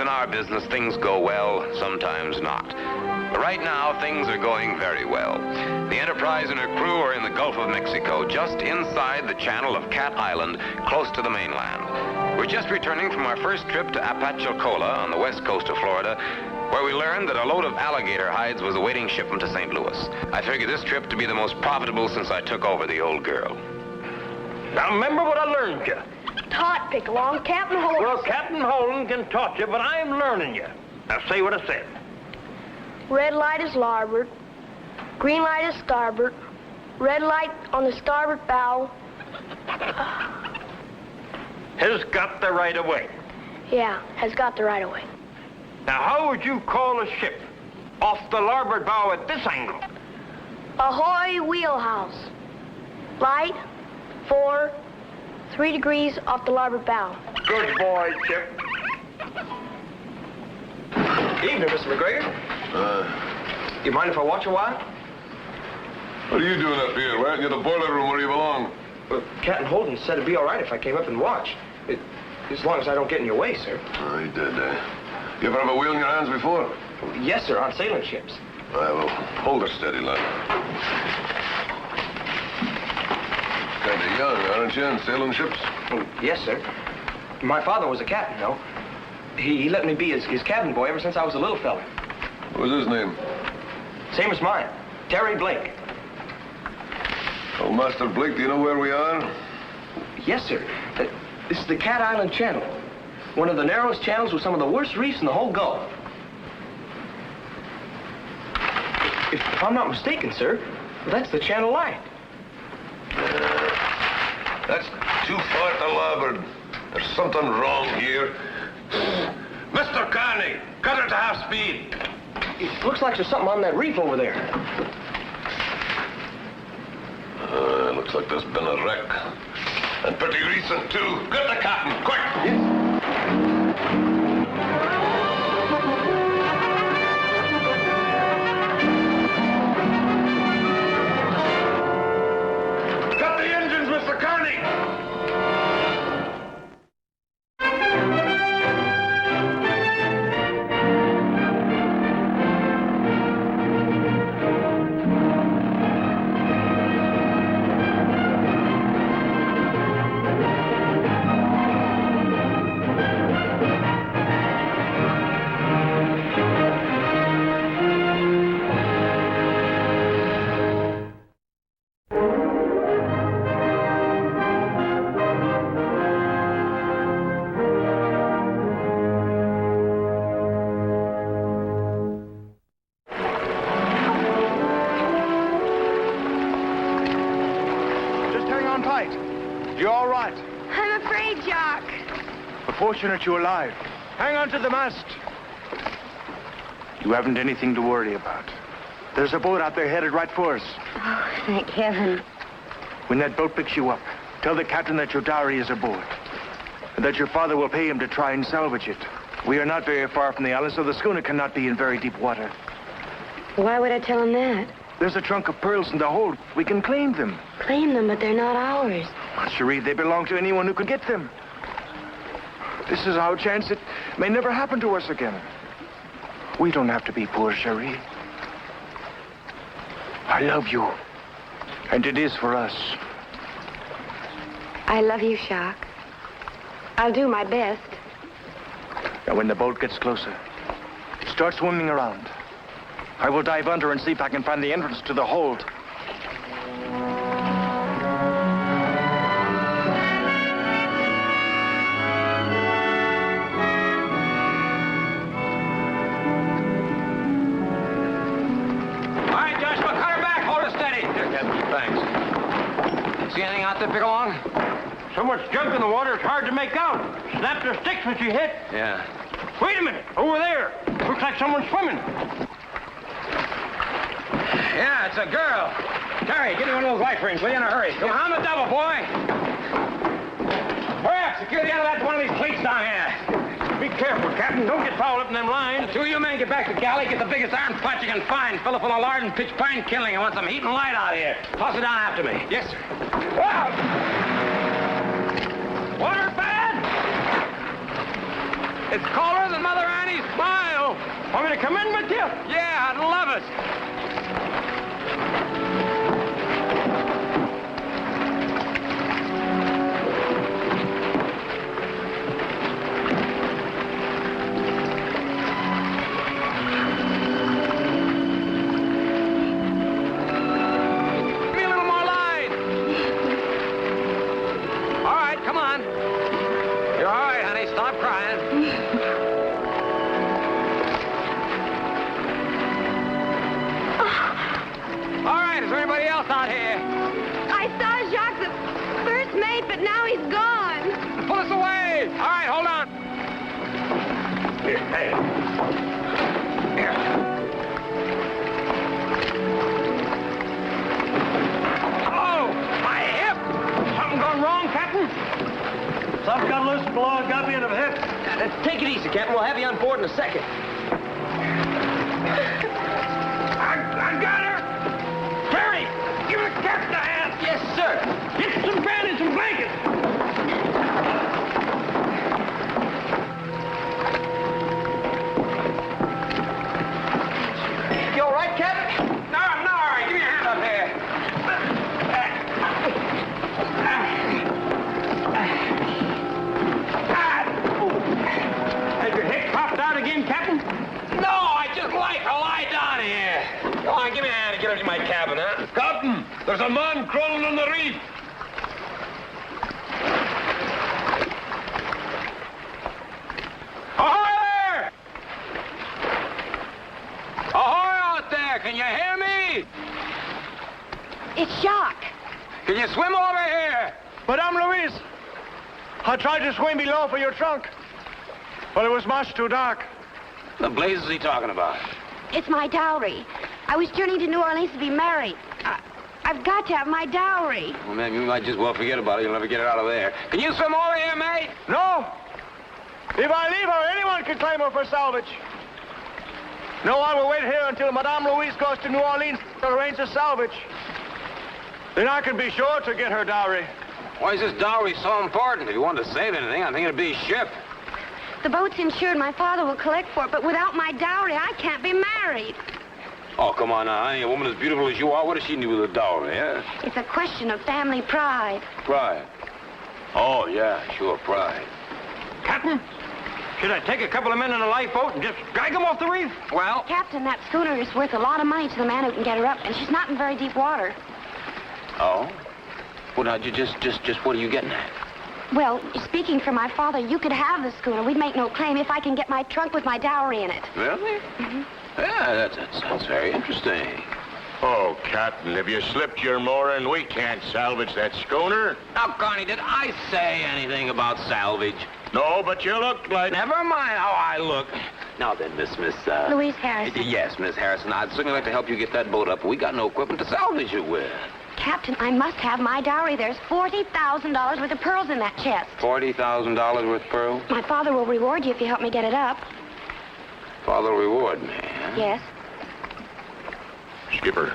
in our business, things go well, sometimes not. But right now, things are going very well. The Enterprise and her crew are in the Gulf of Mexico, just inside the channel of Cat Island, close to the mainland. We're just returning from our first trip to Apalachicola on the west coast of Florida, where we learned that a load of alligator hides was awaiting shipment to St. Louis. I figured this trip to be the most profitable since I took over the old girl. Now remember what I learned you. Taught, pick along, Captain Holden. Well, Captain Holden can taught you, but I'm learning you. Now say what I said. Red light is larboard. Green light is starboard. Red light on the starboard bow. Has got the right of way. Yeah, has got the right of way. Now how would you call a ship off the larboard bow at this angle? Ahoy, wheelhouse. Light, 3 degrees off the larboard bow. Good boy, Chip. Evening, Mr. McGregor. You mind if I watch a while? What are you doing up here? Why aren't you in the boiler room where you belong? Well, Captain Holden said it'd be all right if I came up and watched. As long as I don't get in your way, sir. Oh, he did, You ever have a wheel in your hands before? Yes, sir, on sailing ships. Well, hold her steady, lad. Kind of young, aren't you, in sailing ships? Well, yes, sir. My father was a captain, though. He let me be his cabin boy ever since I was a little fella. What was his name? Same as mine, Terry Blake. Oh, Master Blake, do you know where we are? Yes, sir. This is the Cat Island Channel. One of the narrowest channels with some of the worst reefs in the whole Gulf. If I'm not mistaken, sir, that's the channel line. That's too far to larboard. There's something wrong here. Mr. Carney, cut her to half speed. It looks like there's something on that reef over there. Looks like there's been a wreck. And pretty recent, too. Get the captain, quick! Yes. Cut the engines, Mr. Carney! You all right? I'm afraid, Jock. We're fortunate you're alive. Hang on to the mast. You haven't anything to worry about. There's a boat out there headed right for us. Oh, thank heaven. When that boat picks you up, tell the captain that your dowry is aboard. And that your father will pay him to try and salvage it. We are not very far from the island, so the schooner cannot be in very deep water. Why would I tell him that? There's a trunk of pearls in the hold. We can claim them. Claim them, but they're not ours. Cherie, they belong to anyone who can get them. This is our chance. It may never happen to us again. We don't have to be poor, Cherie. I love you. And it is for us. I love you, Jock. I'll do my best. Now, when the boat gets closer, start swimming around. I will dive under and see if I can find the entrance to the hold. See anything out there, pick along? So much junk in the water, it's hard to make out. Snapped her sticks when she hit. Yeah. Wait a minute, over there. Looks like someone's swimming. Yeah, it's a girl. Terry, give me one of those life rings, will you, in a hurry? Come on, the double, boy. Hurry up, secure the end of that to one of these cleats down here. Be careful, Captain. Don't get fouled up in them lines. The two of you men get back to the galley, get the biggest iron pot you can find. Fill it full of lard and pitch pine kindling. I want some heat and light out here. Toss it down after me. Yes, sir. Wow! Water bad? It's colder than Mother Annie's smile. Want me to come in with you? Yeah, I'd love it. Give me a little more line. All right, come on. You're all right, honey. Stop crying. All right, is there anybody else out here? I saw Jacques, the first mate, but now he's gone. Pull us away. All right, hold on. Oh, my hip. Something gone wrong, Captain? Something got loose below and got me in the hip. Take it easy, Captain. We'll have you on board in a second. I got her. Terry, give the captain a hand. Yes, sir. Get some bed and some blankets. You all right, Captain? No, I'm not all right. Give me a hand up here. Has your hip popped out again, Captain? No, I just like to lie down here. Come on, give me a hand to get up to my cabin, huh? Captain, there's a man crawling on the reef. Ahoy there! Ahoy out there! Can you hear me? It's Jacques. Can you swim over here? Madame Louise, I tried to swim below for your trunk, but it was much too dark. The blazes he talking about? It's my dowry. I was journeying to New Orleans to be married. I've got to have my dowry. Well, ma'am, you might just well forget about it. You'll never get it out of there. Can you swim over here, mate? No! If I leave her, anyone can claim her for salvage. No one will wait here until Madame Louise goes to New Orleans to arrange the salvage. Then I can be sure to get her dowry. Why is this dowry so important? If you wanted to save anything, I think it'd be a ship. The boat's insured. My father will collect for it, but without my dowry, I can't be married. Oh, come on now, honey. A woman as beautiful as you are, what does she need with a dowry, eh? It's a question of family pride. Pride. Oh, yeah, sure, pride. Captain, should I take a couple of men in a lifeboat and just drag them off the reef? Well, Captain, that schooner is worth a lot of money to the man who can get her up, and she's not in very deep water. oh? Well, now, just what are you getting at? Well, speaking for my father, you could have the schooner. We'd make no claim if I can get my trunk with my dowry in it. Really? Yeah, that sounds very interesting. Oh, Captain, if you slipped your mooring, we can't salvage that schooner. Now, Connie, did I say anything about salvage? No, but you look like... Never mind how I look. Now then, Miss... Louise Harrison. Yes, Miss Harrison. I'd certainly like to help you get that boat up. We got no equipment to salvage it with. Captain, I must have my dowry. There's $40,000 worth of pearls in that chest. $40,000 worth of pearls? My father will reward you if you help me get it up. Father reward me, huh? Yes. Skipper,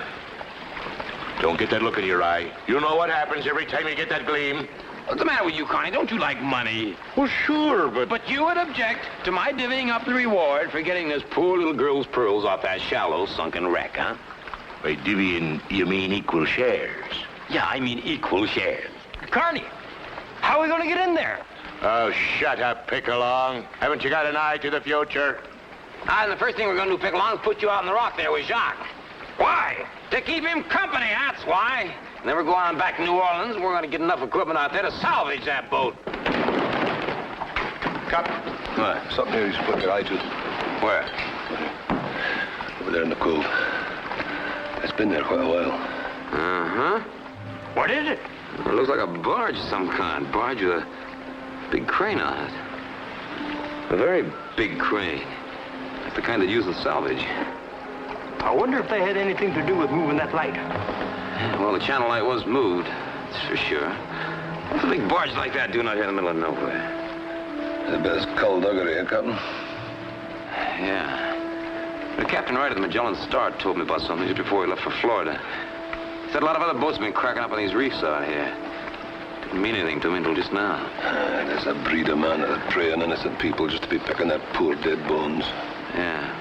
don't get that look in your eye. You know what happens every time you get that gleam. What's the matter with you, Connie? Don't you like money? Well, sure, but... But you would object to my divvying up the reward for getting this poor little girl's pearls off that shallow, sunken wreck, huh? By divvying, you mean equal shares. Yeah, I mean equal shares. Carney, how are we going to get in there? Oh, shut up, Pick-along. Haven't you got an eye to the future? And the first thing we're going to do, Pick-along, is put you out on the rock there with Jacques. Why? To keep him company, that's why. And then we're going on back to New Orleans, and we're going to get enough equipment out there to salvage that boat. Captain. What? Something here you should put your eye to. Where? Over there in the cove. It's been there quite a while. Uh-huh. What is it? It looks like a barge of some kind. Barge with a big crane on it. A very big crane. Like the kind they use in salvage. I wonder if they had anything to do with moving that light. Well, the channel light was moved, that's for sure. What's a big barge like that doing out here in the middle of nowhere? The best skullduggery, eh, Captain? Yeah. The captain right at the Magellan Star told me about something just before he left for Florida. He said a lot of other boats have been cracking up on these reefs out here. Didn't mean anything to me until just now. There's a breed of man that prey on innocent people just to be picking their poor dead bones. Yeah.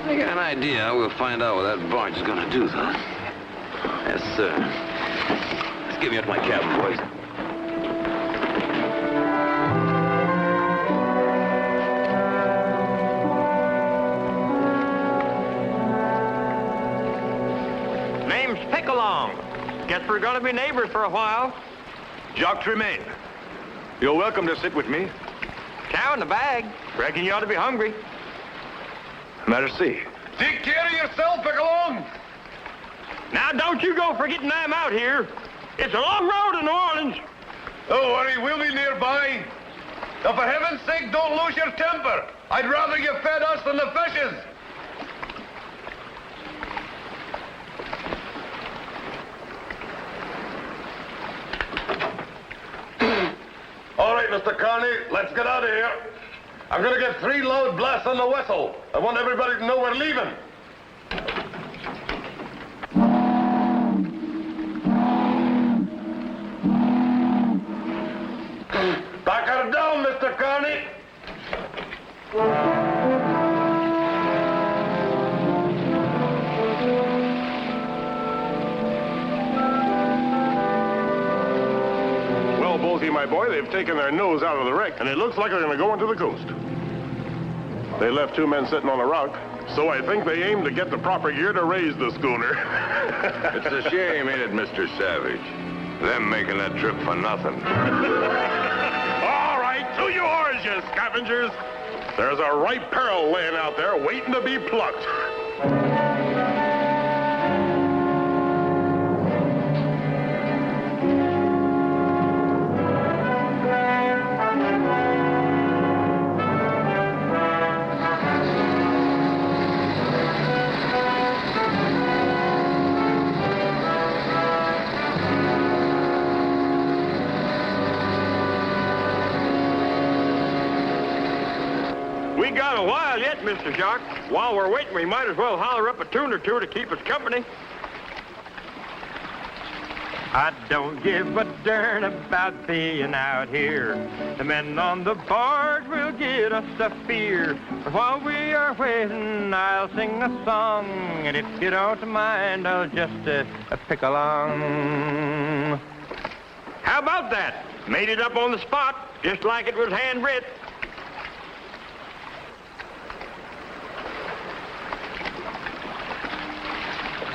I got an idea. We'll find out what that barge is going to do, though. Yes, sir. Let's get me up to my cabin, boys. Name's Pick-along. Guess we're going to be neighbors for a while. Jacques Tremaine. You're welcome to sit with me. Cow in the bag. Reckon you ought to be hungry. Merci. Take care of yourself, Pick-along. Now, don't you go forgetting I'm out here. It's a long road to New Orleans. Don't worry, we'll be nearby. Now, for heaven's sake, don't lose your temper. I'd rather you fed us than the fishes. All right, Mr. Carney, let's get out of here. I'm going to get 3 loud blasts on the whistle. I want everybody to know we're leaving. Back her down, Mr. Carney. Well, Bolsey, my boy, they've taken their nose out of the wreck, and it looks like they're going to go into the coast. They left 2 men sitting on a rock, so I think they aim to get the proper gear to raise the schooner. It's a shame, ain't it, Mr. Savage? Them making that trip for nothing. All right, to yours, you scavengers. There's a ripe pearl laying out there waiting to be plucked. We got a while yet, Mr. Jacques. While we're waiting, we might as well holler up a tune or two to keep us company. I don't give a darn about being out here. The men on the barge will get us a fear. But while we are waiting, I'll sing a song. And if you don't mind, I'll just pick along. How about that? Made it up on the spot, just like it was handwritten.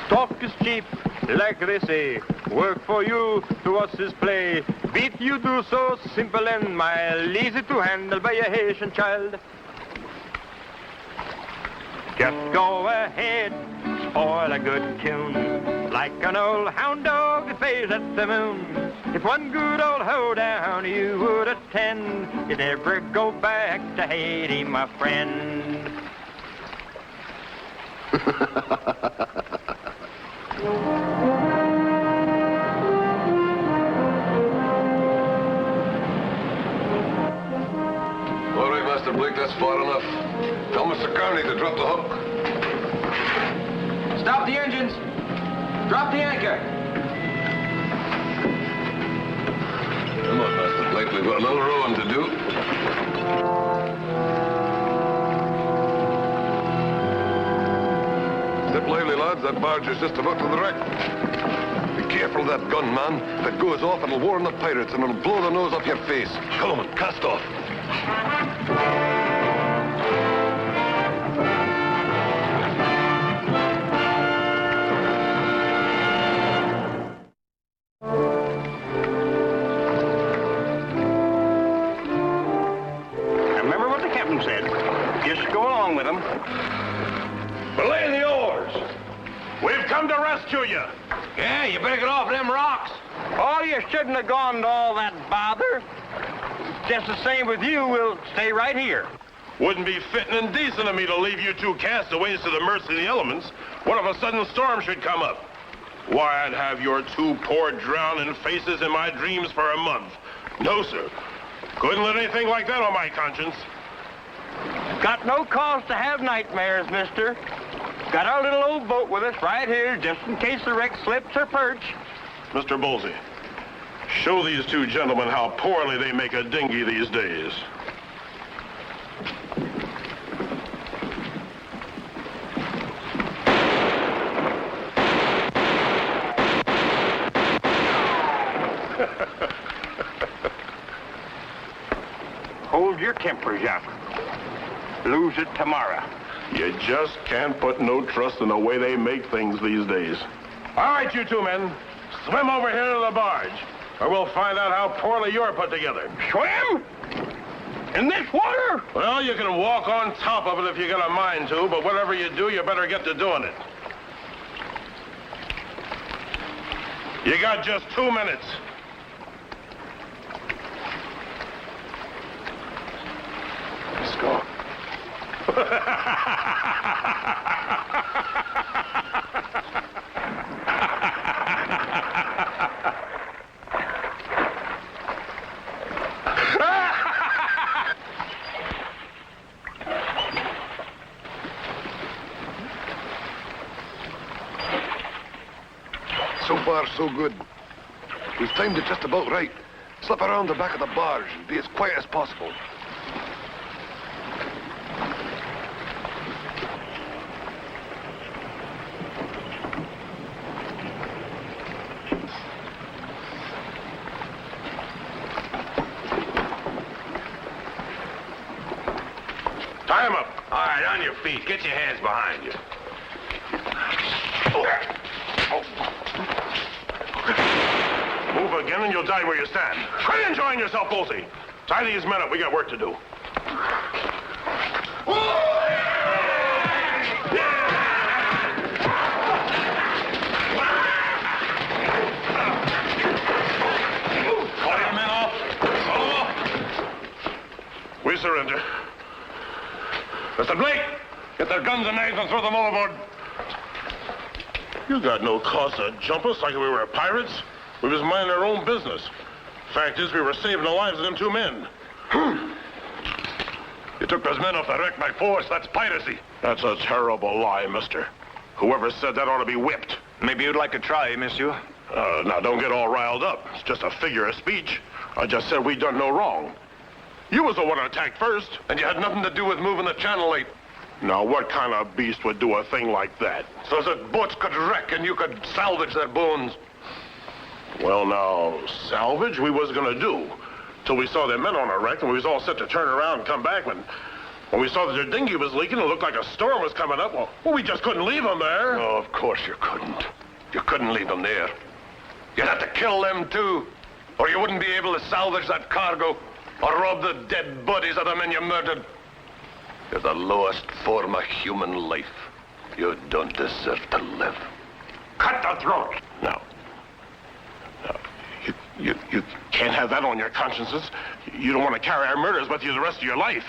Talk is cheap, like they say. Work for you, to us is play. Beat you do so simple and mild, easy to handle by a Haitian child. Just go ahead, spoil a good tune, like an old hound dog that plays at the moon. If one good old hoedown you would attend, you'd never go back to Haiti, my friend. All right, Master Blake, that's far enough. Tell Mr. Carney to drop the hook. Stop the engines. Drop the anchor. Come on, Master Blake, we've got a little rowing to do. Step lively, lads. That barge is just about to the wreck. Be careful of that gun, man. If it goes off, it'll warn the pirates and it'll blow the nose off your face. Come on, cast off. Remember what the captain said. Just go along with them. Belay the oars. We've come to rescue you. Yeah, you better get off them rocks. Oh, you shouldn't have gone to all that bother. Just the same with you, we'll stay right here. Wouldn't be fitting and decent of me to leave you 2 castaways to the mercy of the elements. What if a sudden storm should come up? Why, I'd have your 2 poor drowning faces in my dreams for a month. No, sir. Couldn't let anything like that on my conscience. Got no cause to have nightmares, mister. Got our little old boat with us right here, just in case the wreck slips or perch. Mr. Bolsey, Show these two gentlemen how poorly they make a dinghy these days. Hold your temper, Jacques. Lose it tomorrow. You just can't put no trust in the way they make things these days. All right, you two men, swim over here to the barge, or we'll find out how poorly you're put together. Swim? In this water? Well, you can walk on top of it if you got a mind to, but whatever you do, you better get to doing it. You got just 2 minutes. Let's go. So far, so good. We've timed it just about right. Slip around the back of the barge and be as quiet as possible. Tie 'em up. All right, on your feet. Get your hands behind you. Move again and you'll die where you stand. Try enjoying yourself, Bolsey. Tie these men up. We got work to do. Call your men off. We surrender. Mr. Blake, get their guns and knives and throw them overboard. You got no cause to jump us like we were pirates. We was minding our own business. Fact is, we were saving the lives of them two men. You took those men off the wreck by force. That's piracy. That's a terrible lie, mister. Whoever said that ought to be whipped. Maybe you'd like to try, monsieur. Now, don't get all riled up. It's just a figure of speech. I just said we done no wrong. You was the one who attacked first. And you had nothing to do with moving the channel late. Now, what kind of beast would do a thing like that? So that boats could wreck and you could salvage their bones. Well, now, salvage we was gonna do. Till we saw them men on a wreck and we was all set to turn around and come back. When we saw that their dinghy was leaking, it looked like a storm was coming up. Well, we just couldn't leave them there. No, of course you couldn't. You couldn't leave them there. You'd have to kill them too. Or you wouldn't be able to salvage that cargo. Or rob the dead bodies of the men you murdered. You're the lowest form of human life. You don't deserve to live. Cut the throat. No. You can't have that on your consciences. You don't want to carry our murders with you the rest of your life.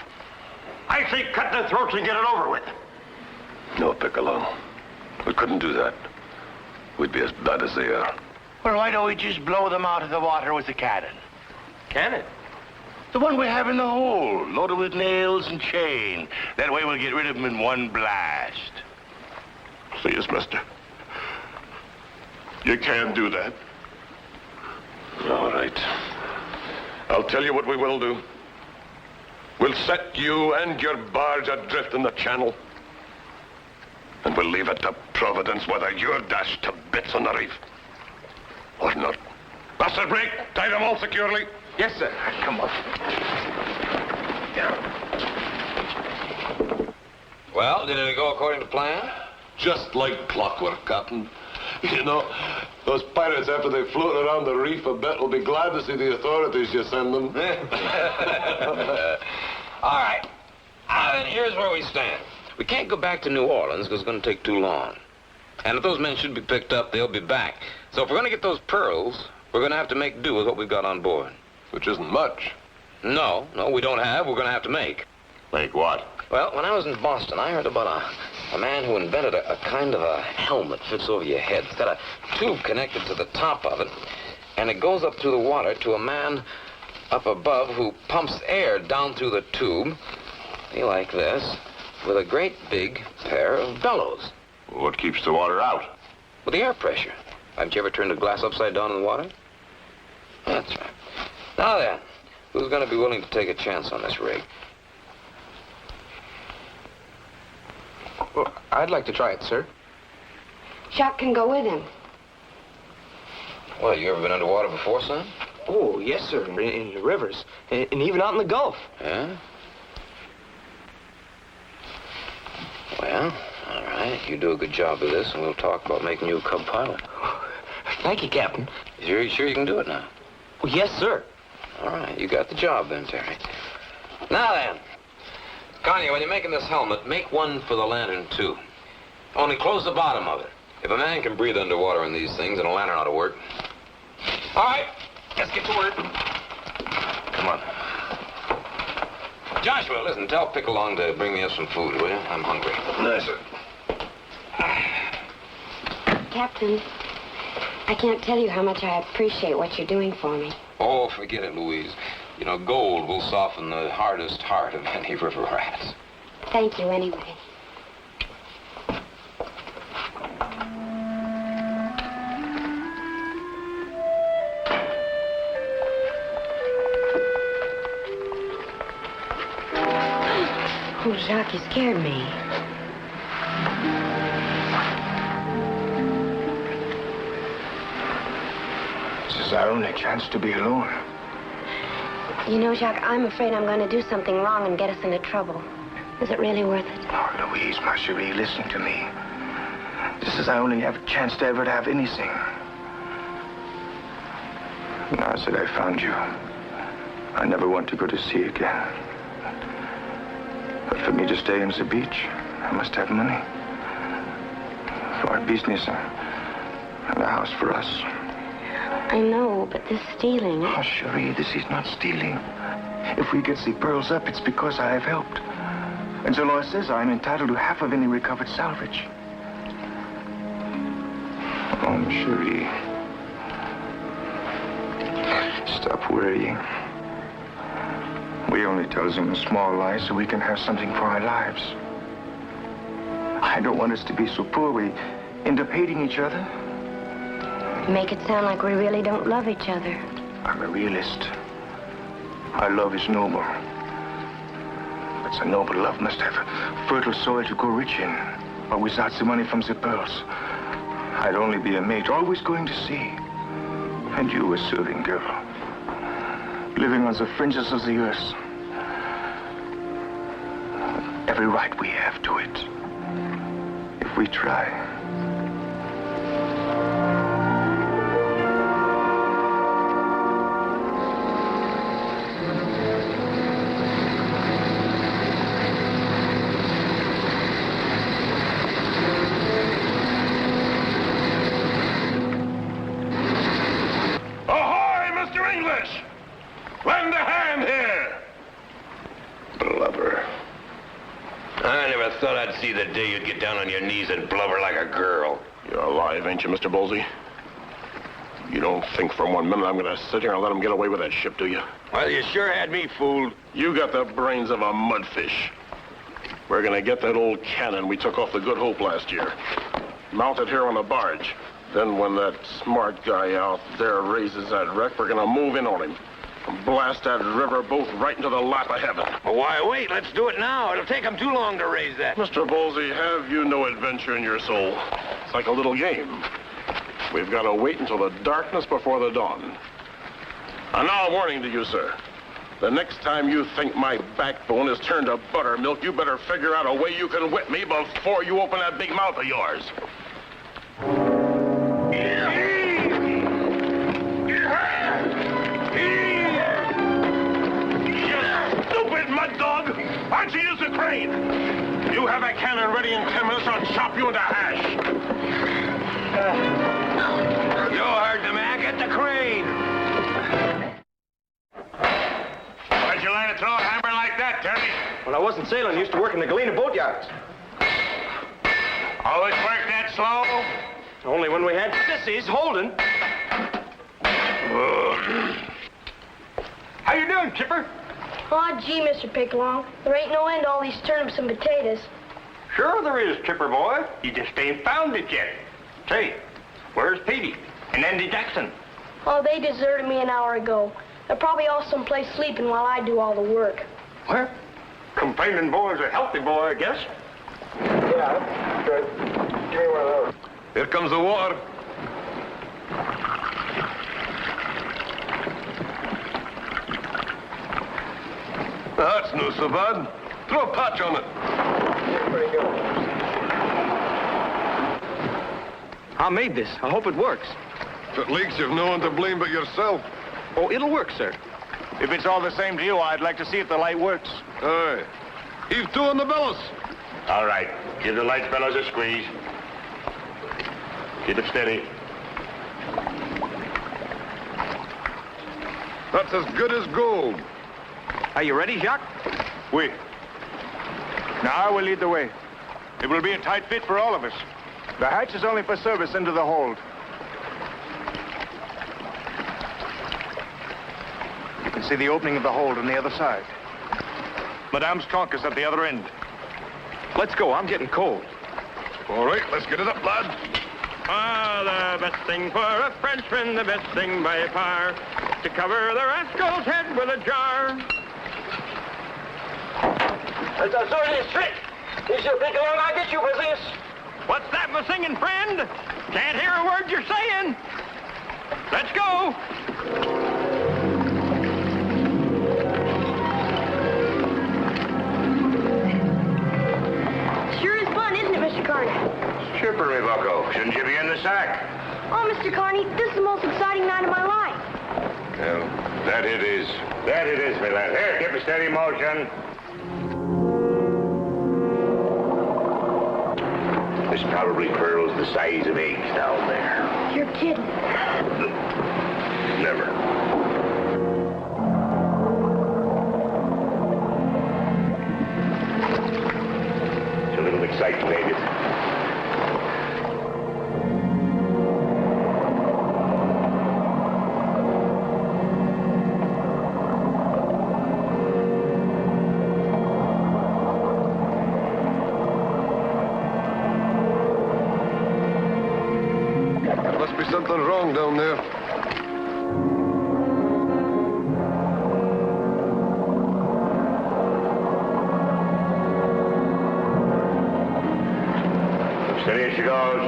I say cut the throats and get it over with. No, Piccolo. We couldn't do that. We'd be as bad as they are. Well, why don't we just blow them out of the water with a cannon? Cannon? The one we have in the hold, loaded with nails and chain. That way we'll get rid of them in one blast. Please, mister. You can't do that. All right. I'll tell you what we will do. We'll set you and your barge adrift in the channel. And we'll leave it to Providence whether you're dashed to bits on the reef or not. Master Blake, tie them all securely. Yes, sir. Come on. Well, did it go according to plan? Just like clockwork, Captain. You know, those pirates, after they float around the reef a bit, will be glad to see the authorities you send them. All right. Then here's where we stand. We can't go back to New Orleans because it's going to take too long. And if those men should be picked up, they'll be back. So if we're going to get those pearls, we're going to have to make do with what we've got on board. Which isn't much. No, we don't have. We're going to have to make. Make what? Well, when I was in Boston, I heard about a man who invented a kind of a helmet fits over your head. It's got a tube connected to the top of it, and it goes up through the water to a man up above who pumps air down through the tube, like this, with a great big pair of bellows. What keeps the water out? With the air pressure. Haven't you ever turned a glass upside down in the water? That's right. Now then, who's going to be willing to take a chance on this rig? Well, I'd like to try it, sir. Jacques can go with him. Well, you ever been underwater before, son? Oh, yes, sir. In the rivers. And even out in the Gulf. Yeah? Well, all right. You do a good job of this, and we'll talk about making you a cub pilot. Thank you, Captain. You sure you can do it now? Well, yes, sir. All right. You got the job then, Terry. Now then, Connie, when you're making this helmet, make one for the lantern, too. Only close the bottom of it. If a man can breathe underwater in these things, then a lantern ought to work. All right. Let's get to work. Come on. Joshua, listen, tell Pick along to bring me up some food, will you? I'm hungry. Yes, sir. Captain, I can't tell you how much I appreciate what you're doing for me. Oh, forget it, Louise. You know, gold will soften the hardest heart of any river rat. Thank you anyway. Oh, Jacques, you scared me. This is our only chance to be alone. You know, Jacques, I'm afraid I'm going to do something wrong and get us into trouble. Is it really worth it? Oh, Louise, ma chérie, listen to me. This is our only chance to ever have anything. Now that I found you, I never want to go to sea again. But for me to stay on the beach, I must have money. For our business and a house for us. I know, but this stealing... Oh, Cherie, this is not stealing. If we get the pearls up, it's because I have helped. And the law says I'm entitled to half of any recovered salvage. Oh, Cherie. Stop worrying. We only tell them a small lie so we can have something for our lives. I don't want us to be so poor we end up hating each other. You make it sound like we really don't love each other. I'm a realist. Our love is noble. But the noble love must have fertile soil to grow rich in. Or without the money from the pearls, I'd only be a mate, always going to sea. And you a serving girl. Living on the fringes of the earth. Every right we have to it. If we try. Lend a hand here! Blubber. I never thought I'd see the day you'd get down on your knees and blubber like a girl. You're alive, ain't you, Mr. Bolsey? You don't think for 1 minute I'm gonna sit here and let him get away with that ship, do you? Well, you sure had me fooled. You got the brains of a mudfish. We're gonna get that old cannon we took off the Good Hope last year. Mount it here on a barge. Then when that smart guy out there raises that wreck, we're gonna move in on him. And blast that riverboat right into the lap of heaven. Well, why wait? Let's do it now. It'll take them too long to raise that. Mr. Bolsey, have you no adventure in your soul? It's like a little game. We've got to wait until the darkness before the dawn. And now a warning to you, sir. The next time you think my backbone is turned to buttermilk, you better figure out a way you can whip me before you open that big mouth of yours. Stupid mud dog! Why'd you use the crane? You have a cannon ready in 10 minutes, I'll chop you into hash. You heard the man. Get the crane. Where'd you learn to throw a hammer like that, Terry? When I wasn't sailing, I used to work in the Galena boatyards. Always work that slow? Only when we had sissies holding. How you doing, Chipper? Aw, gee, Mr. Pickalong. There ain't no end to all these turnips and potatoes. Sure there is, Chipper boy. You just ain't found it yet. Say, where's Petey? And Andy Jackson? Oh, they deserted me an hour ago. They're probably all someplace sleeping while I do all the work. Well, complaining boy's a healthy boy, I guess. Yeah, good. Give me one of those. Here comes the water. That's no so bad. Throw a patch on it. Yeah, pretty good. I made this. I hope it works. If it leaks, you've no one to blame but yourself. Oh, it'll work, sir. If it's all the same to you, I'd like to see if the light works. Aye. Heave to on the bellows. All right. Give the light fellows a squeeze. Keep it steady. That's as good as gold. Are you ready, Jacques? Oui. Now we'll lead the way. It will be a tight fit for all of us. The hatch is only for service into the hold. You can see the opening of the hold on the other side. Madame's trunk is at the other end. Let's go. I'm getting cold. All right, let's get it up, lad. Ah, the best thing for a Frenchman, the best thing by far, to cover the rascal's head with a jar. It's a sorting trick. You should pick along, I'll get you for this. What's that, my singing friend? Can't hear a word you're saying. Let's go. Sure is fun, isn't it, Mr. Carney? Chippery, bucko. Shouldn't you be in the sack? Oh, Mr. Carney, this is the most exciting night of my life. Well, that it is. That it is, my lad. Here, keep a steady motion. This probably pearls the size of eggs down there. You're kidding. Never. It's a little exciting, ain't it? Must be something wrong down there. Steady as she goes.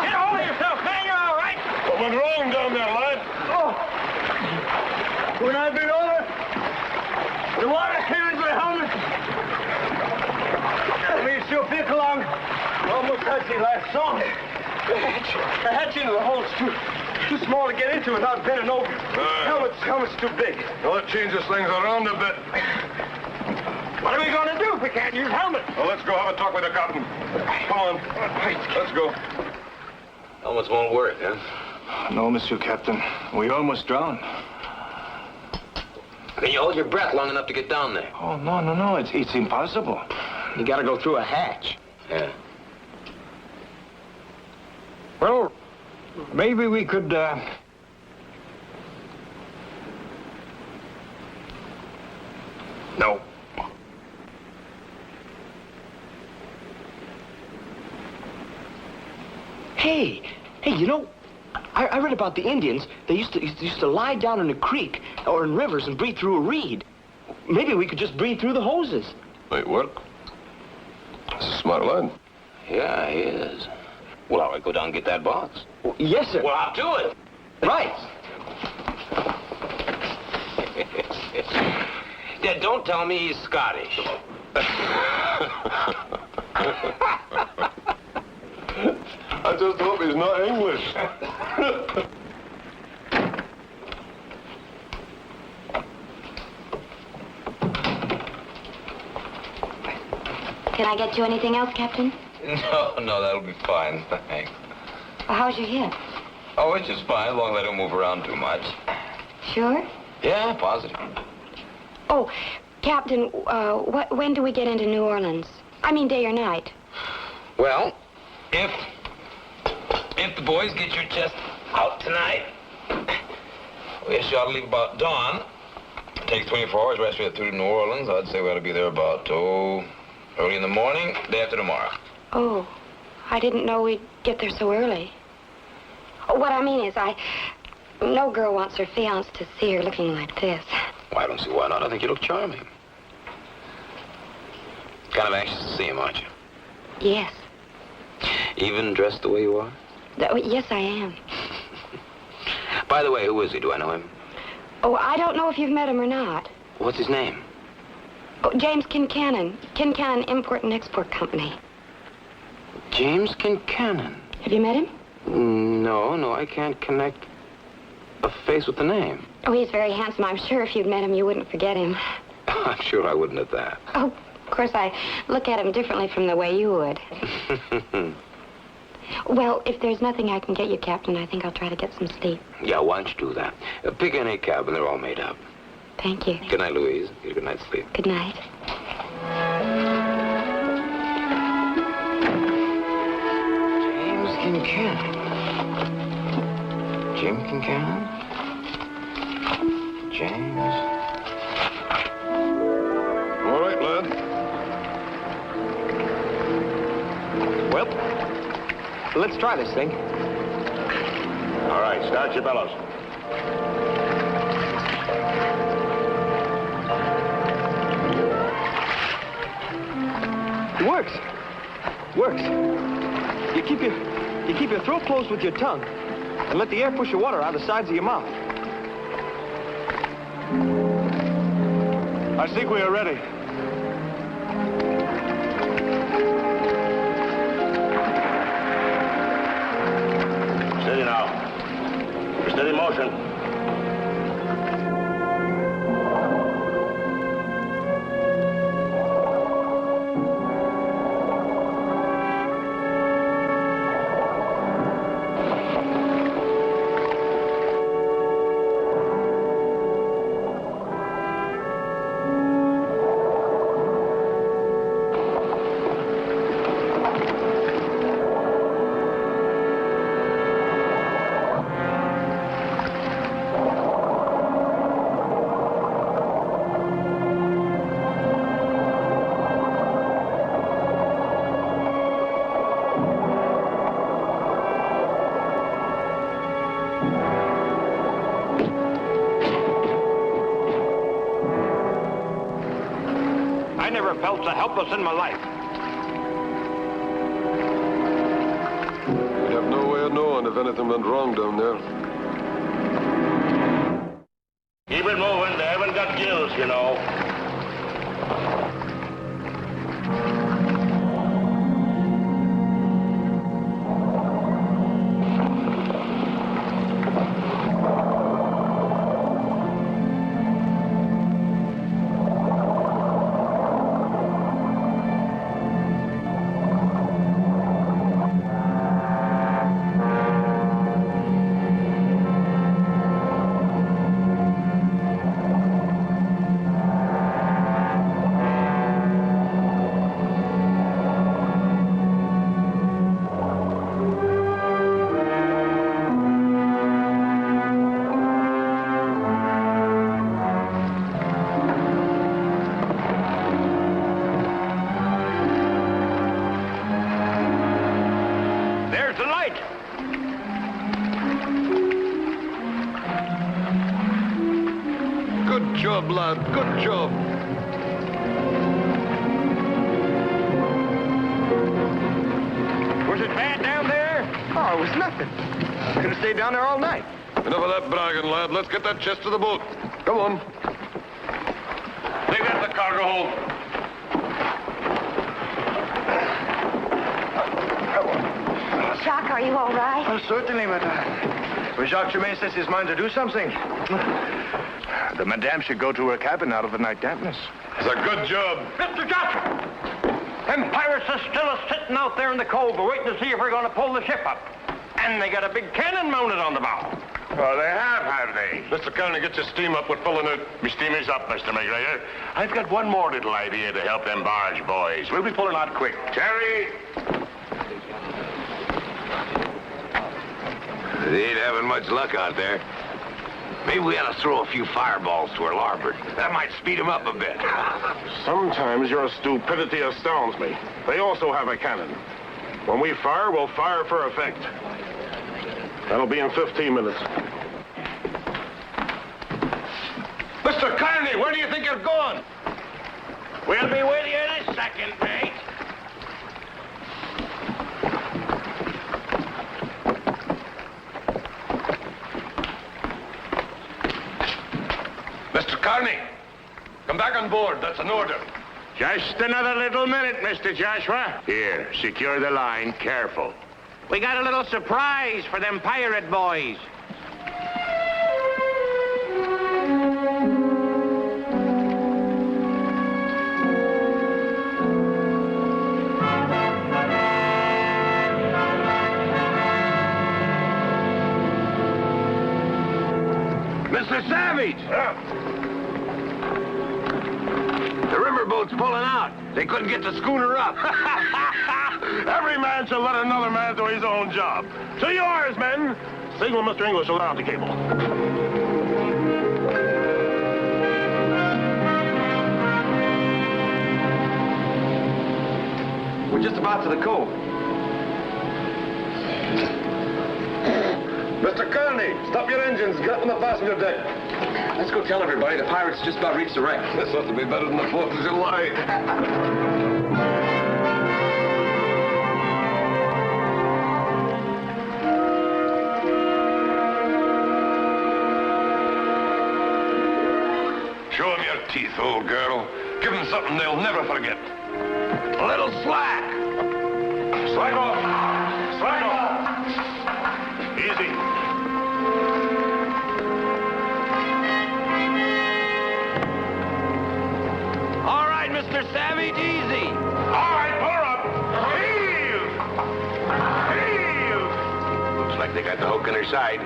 Get hold of yourself, man. You're all right. What went wrong down there, lad? When I've been over, the water came into the helmet. Me still pick along. Almost had the last song. The hatch into the hole's too small to get into without bending over. Helmet's too big. Well, that changes things around a bit. What are we going to do if we can't use helmets? Well, let's go have a talk with the captain. Come on. Let's go. Helmets won't work, huh? No, Monsieur Captain. We almost drowned. Can you hold your breath long enough to get down there? Oh, no. It's impossible. You got to go through a hatch. Yeah. Well, maybe we could, No. Hey, you know, I read about the Indians. They used to lie down in a creek or in rivers and breathe through a reed. Maybe we could just breathe through the hoses. Might work. That's a smart lad. Yeah, he is. Well, I'll go down and get that box. Yes, sir. Well, I'll do it. Right. Yeah, don't tell me he's Scottish. I just hope he's not English. Can I get you anything else, Captain? No, that'll be fine, thanks. How's your hip? Oh, it's just fine, as long as I don't move around too much. Sure? Yeah, positive. Oh, Captain, when do we get into New Orleans? I mean, day or night? Well, if the boys get your chest out tonight, we guess you ought to leave about dawn. Takes 24 hours, rest we have through to New Orleans. I'd say we ought to be there about, early in the morning, day after tomorrow. Oh, I didn't know we'd get there so early. What I mean is, no girl wants her fiancé to see her looking like this. Well, I don't see why not. I think you look charming. Kind of anxious to see him, aren't you? Yes. Even dressed the way you are? Yes, I am. By the way, who is he? Do I know him? Oh, I don't know if you've met him or not. What's his name? Oh, James Kincannon. Kincannon Import and Export Company. James Kincannon. Have you met him? No, I can't connect a face with the name. Oh, he's very handsome. I'm sure if you'd met him, you wouldn't forget him. I'm sure I wouldn't at that. Oh, of course, I look at him differently from the way you would. Well, if there's nothing I can get you, Captain, I think I'll try to get some sleep. Yeah, why don't you do that? Pick any cabin. They're all made up. Thank you. Good night, Louise. Get a good night's sleep. Good night. James Kincannon. Jim Kincannon? James? All right, lad. Well, let's try this thing. All right, start your bellows. It works. Works. You keep your throat closed with your tongue and let the air push the water out of the sides of your mouth. I think we are ready. Steady now. Steady motion. I never felt so helpless in my life. We have no way of knowing if anything went wrong down there. Keep it moving. They haven't got gills, you know. There's the light. Good job, lad. Good job. Was it bad down there? Oh, it was nothing. Could have stayed down there all night. Enough of that bragging, lad. Let's get that chest to the boat. Come on. Take that to the cargo hold. Jacques, are you all right? Well, certainly, madame. Well, Jacques Germain says his mind to do something. The madame should go to her cabin out of the night dampness. It's a good job. Mr. Joshua! Them pirates are still sitting out there in the cove, waiting to see if we're going to pull the ship up. And they got a big cannon mounted on the bow. Oh, they have they? Mr. Carney, get your steam up. We're pulling out. My steam is up, Mr. McGregor. I've got one more little idea to help them barge boys. We'll be pulling out quick. Terry! They ain't having much luck out there. Maybe we ought to throw a few fireballs to her larboard. That might speed them up a bit. Sometimes your stupidity astounds me. They also have a cannon. When we fire, we'll fire for effect. That'll be in 15 minutes. Mr. Carney, where do you think you're going? We'll be with you in a second, mate. Mr. Carney, come back on board. That's an order. Just another little minute, Mr. Joshua. Here, secure the line. Careful. We got a little surprise for them pirate boys. Mr. Savage! The riverboat's pulling out. They couldn't get the schooner up. Every man shall let another man do his own job. To yours, men. Signal Mr. English will let out the cable. We're just about to the cove. Mr. Carney, stop your engines. Get up on the passenger deck. Let's go tell everybody the pirates just about reached the wreck. This ought to be better than the 4th of July. Show them your teeth, old girl. Give them something they'll never forget. A little slack. Slack off. Slack off. Easy. All right, Mr. Savage, easy. All right, pull her up. Heave. Heave. Looks like they got the hook in her side.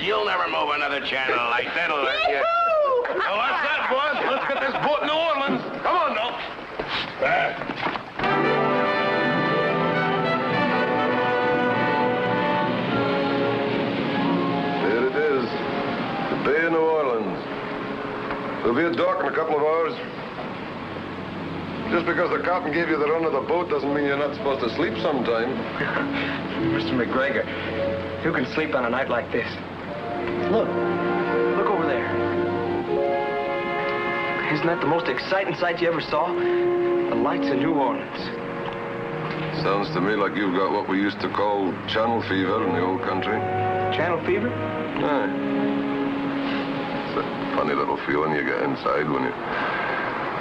You'll never move another channel like that'll hurt you. Now, that's that, boys. Let's get this boat in New Orleans. Come on, now. There it is. The Bay of New Orleans. We'll be at dock in a couple of hours. Just because the captain gave you the run of the boat doesn't mean you're not supposed to sleep sometime. Mr. McGregor, who can sleep on a night like this? Look over there. Isn't that the most exciting sight you ever saw? The lights in New Orleans. Sounds to me like you've got what we used to call channel fever in the old country. Channel fever? Aye. It's a funny little feeling you get inside when you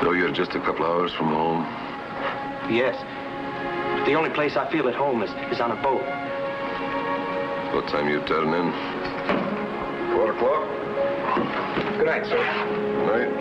know you're just a couple hours from home. Yes. But the only place I feel at home is on a boat. What time you turn in? 4 o'clock. Good night, sir. Good night.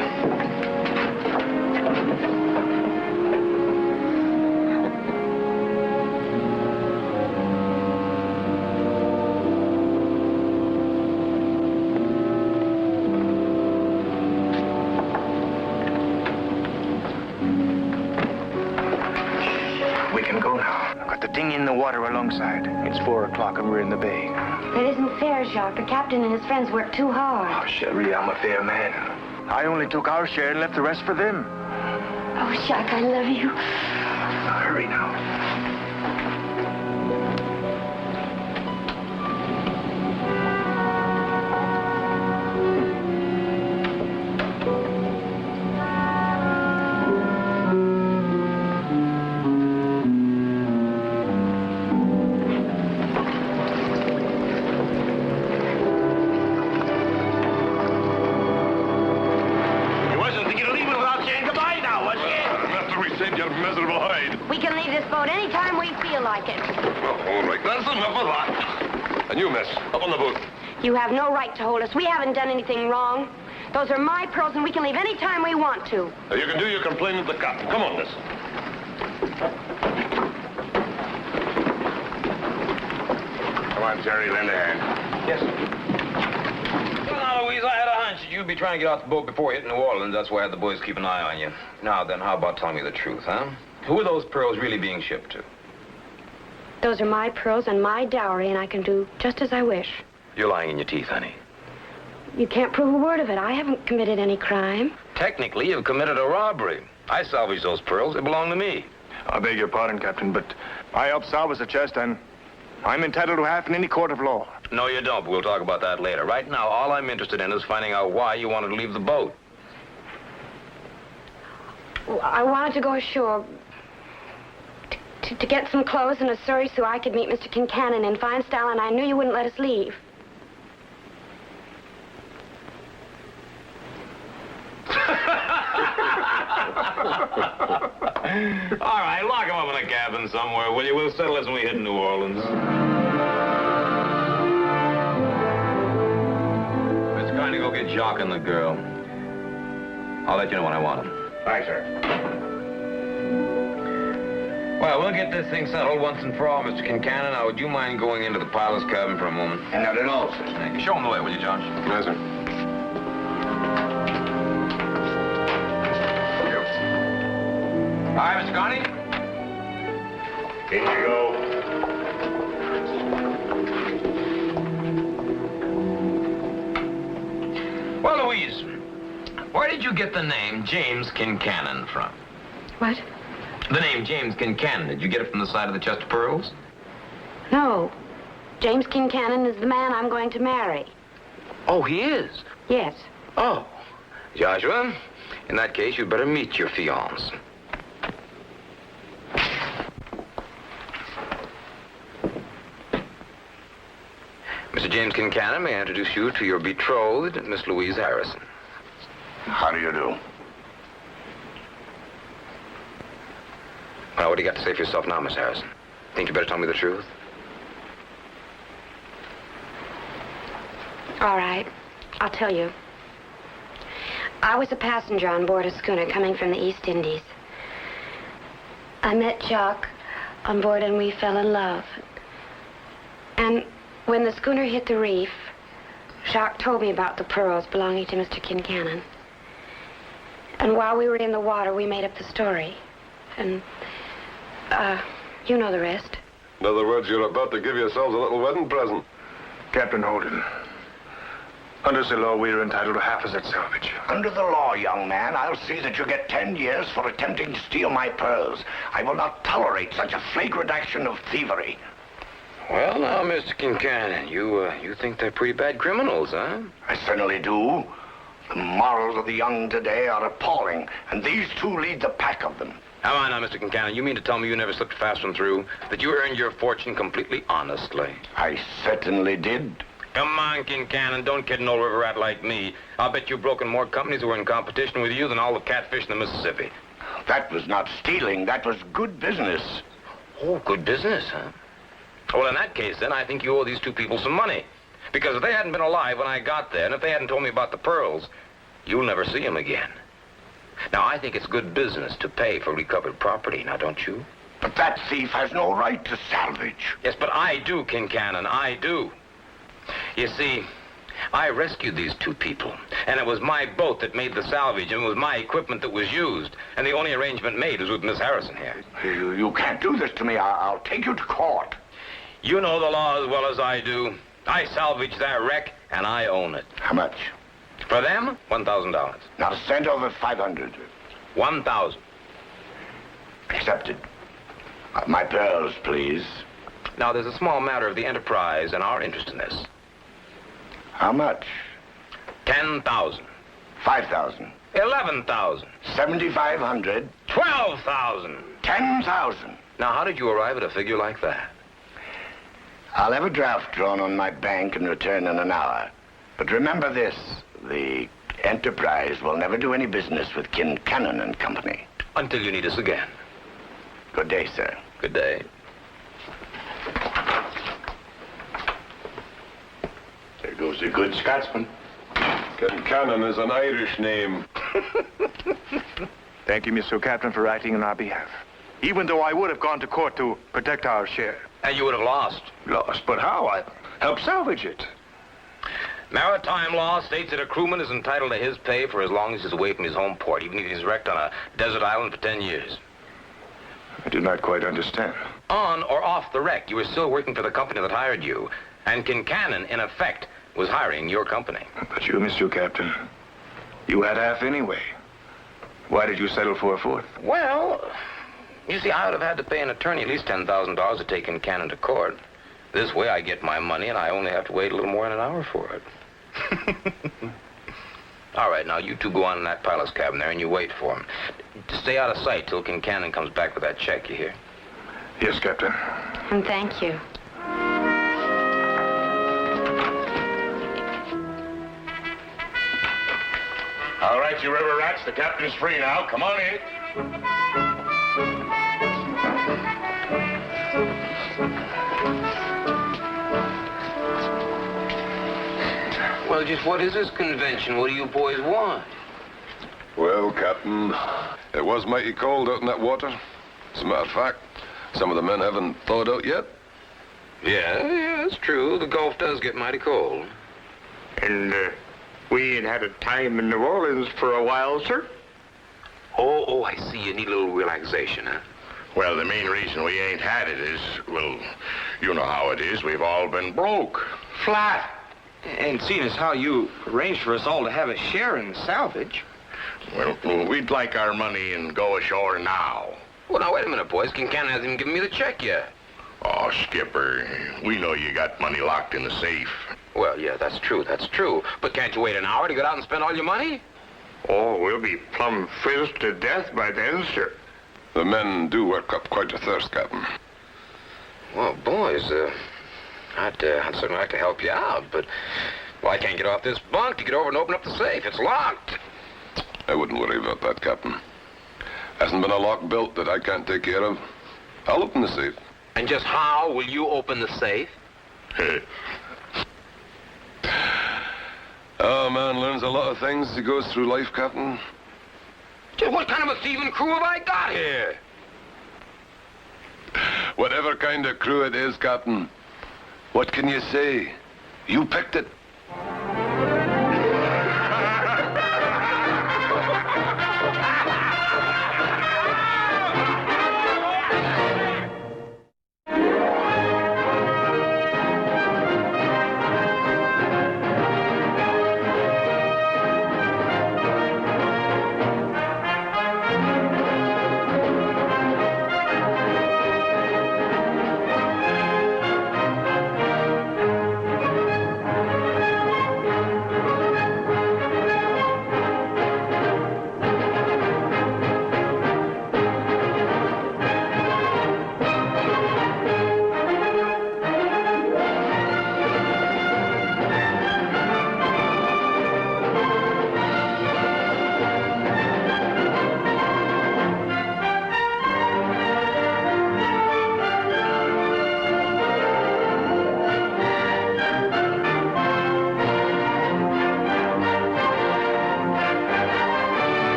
We can go now. I've got the dinghy in the water alongside. It's 4 o'clock and we're in the bay. That isn't fair, Jacques. The captain and his friends work too hard. Oh, Cherie, I'm a fair man. I only took our share and left the rest for them. Oh, Jacques, I love you. Now, hurry now. We can leave this boat any time we feel like it. Oh, all right, that's enough of that. And you, miss, up on the boat. You have no right to hold us. We haven't done anything wrong. Those are my pearls, and we can leave any time we want to. Now, you can do your complaining to the captain. Come on, miss. Come on, Jerry, lend a hand. Yes. Well, now, Louise, you'll be trying to get off the boat before hitting New Orleans. That's why I had the boys keep an eye on you. Now then, how about telling me the truth, huh? Who are those pearls really being shipped to? Those are my pearls and my dowry, and I can do just as I wish. You're lying in your teeth, honey. You can't prove a word of it. I haven't committed any crime. Technically, you've committed a robbery. I salvaged those pearls. They belong to me. I beg your pardon, Captain, but I helped salvage the chest, and I'm entitled to half in any court of law. No, you don't, but we'll talk about that later. Right now, all I'm interested in is finding out why you wanted to leave the boat. I wanted to go ashore to get some clothes and a surrey so I could meet Mr. Kincannon in fine style, and I knew you wouldn't let us leave. All right, lock him up in a cabin somewhere, will you? We'll settle this when we hit New Orleans. Let's kind of go get Jock and the girl. I'll let you know when I want him. Aye, sir. Well, we'll get this thing settled once and for all, Mr. Kincannon. Now, would you mind going into the pilot's cabin for a moment? Not at all, sir. Thank you. Show him the way, will you, Josh? Yes, sir. All right, Mr. Carney. In you go. Well, Louise, where did you get the name James Kincannon from? What? The name James Kincannon. Did you get it from the side of the chest of pearls? No. James Kincannon is the man I'm going to marry. Oh, he is? Yes. Oh. Joshua, in that case, you'd better meet your fiancé. Mr. James Kincannon, may I introduce you to your betrothed, Miss Louise Harrison. How do you do? Well, what do you got to say for yourself now, Miss Harrison? Think you better tell me the truth? All right. I'll tell you. I was a passenger on board a schooner coming from the East Indies. I met Jock on board and we fell in love. And when the schooner hit the reef, Jacques told me about the pearls belonging to Mr. Kincannon. And while we were in the water, we made up the story. And, you know the rest. In other words, you're about to give yourselves a little wedding present. Captain Holden, under the law, we are entitled to half of that salvage. Under the law, young man, I'll see that you get 10 years for attempting to steal my pearls. I will not tolerate such a flagrant action of thievery. Well, now, Mr. Kincannon, you think they're pretty bad criminals, huh? I certainly do. The morals of the young today are appalling, and these two lead the pack of them. Come on now, Mr. Kincannon. You mean to tell me you never slipped a fast one through? That you earned your fortune completely honestly? I certainly did. Come on, Kincannon. Don't kid an old river rat like me. I'll bet you've broken more companies who were in competition with you than all the catfish in the Mississippi. That was not stealing. That was good business. Oh, good business, huh? Well, in that case, then, I think you owe these two people some money. Because if they hadn't been alive when I got there, and if they hadn't told me about the pearls, you'll never see them again. Now, I think it's good business to pay for recovered property, now don't you? But that thief has no right to salvage. Yes, but I do, Kincannon, I do. You see, I rescued these two people, and it was my boat that made the salvage, and it was my equipment that was used, and the only arrangement made was with Miss Harrison here. You can't do this to me. I'll take you to court. You know the law as well as I do. I salvaged that wreck, and I own it. How much? For them, $1,000. Not a cent over 500. 1,000. Accepted. My pearls, please. Now, there's a small matter of the enterprise and our interest in this. How much? 10,000. 5,000. 11,000. 7,500. 12,000. 10,000. Now, how did you arrive at a figure like that? I'll have a draft drawn on my bank and return in an hour. But remember this, the enterprise will never do any business with Kincannon and Company. Until you need us again. Good day, sir. Good day. There goes a good Scotsman. Kincannon is an Irish name. Thank you, Mr. Captain, for acting on our behalf. Even though I would have gone to court to protect our share. And you would have lost. Lost, but how? I helped salvage it. Maritime law states that a crewman is entitled to his pay for as long as he's away from his home port, even if he's wrecked on a desert island for 10 years. I do not quite understand. On or off the wreck, you were still working for the company that hired you, and Kincannon, in effect, was hiring your company. But you, Mr. Captain, you had half anyway. Why did you settle for a fourth? Well, you see, I would have had to pay an attorney at least $10,000 to take Kincannon to court. This way I get my money, and I only have to wait a little more than an hour for it. All right, now you two go on in that pilot's cabin there, and you wait for him. Stay out of sight till Kincannon comes back with that check, you hear? Yes, Captain. And thank you. All right, you river rats, the captain's free now. Come on in. Well, just what is this convention? What do you boys want? Well, Captain, it was mighty cold out in that water. As a matter of fact, some of the men haven't thawed out yet. Yeah, it's true. The Gulf does get mighty cold. And we ain't had a time in New Orleans for a while, sir. Oh, I see. You need a little relaxation, huh? Well, the main reason we ain't had it is, well, you know how it is. We've all been broke. Flat. And seeing as how you arranged for us all to have a share in the salvage. Well, we'd like our money and go ashore now. Well, now, wait a minute, boys. Kincannon hasn't even given me the check yet. Oh, Skipper, we know you got money locked in the safe. Well, yeah, that's true. But can't you wait an hour to get out and spend all your money? Oh, we'll be plumb frizzled to death by then, sir. The men do work up quite a thirst, Captain. Well, boys, I'd certainly like to help you out, but, well, I can't get off this bunk to get over and open up the safe. It's locked. I wouldn't worry about that, Captain. Hasn't been a lock built that I can't take care of. I'll open the safe. And just how will you open the safe? Oh, man learns a lot of things as he goes through life, Captain. Just what kind of a thieving crew have I got here? Whatever kind of crew it is, Captain. What can you say? You picked it.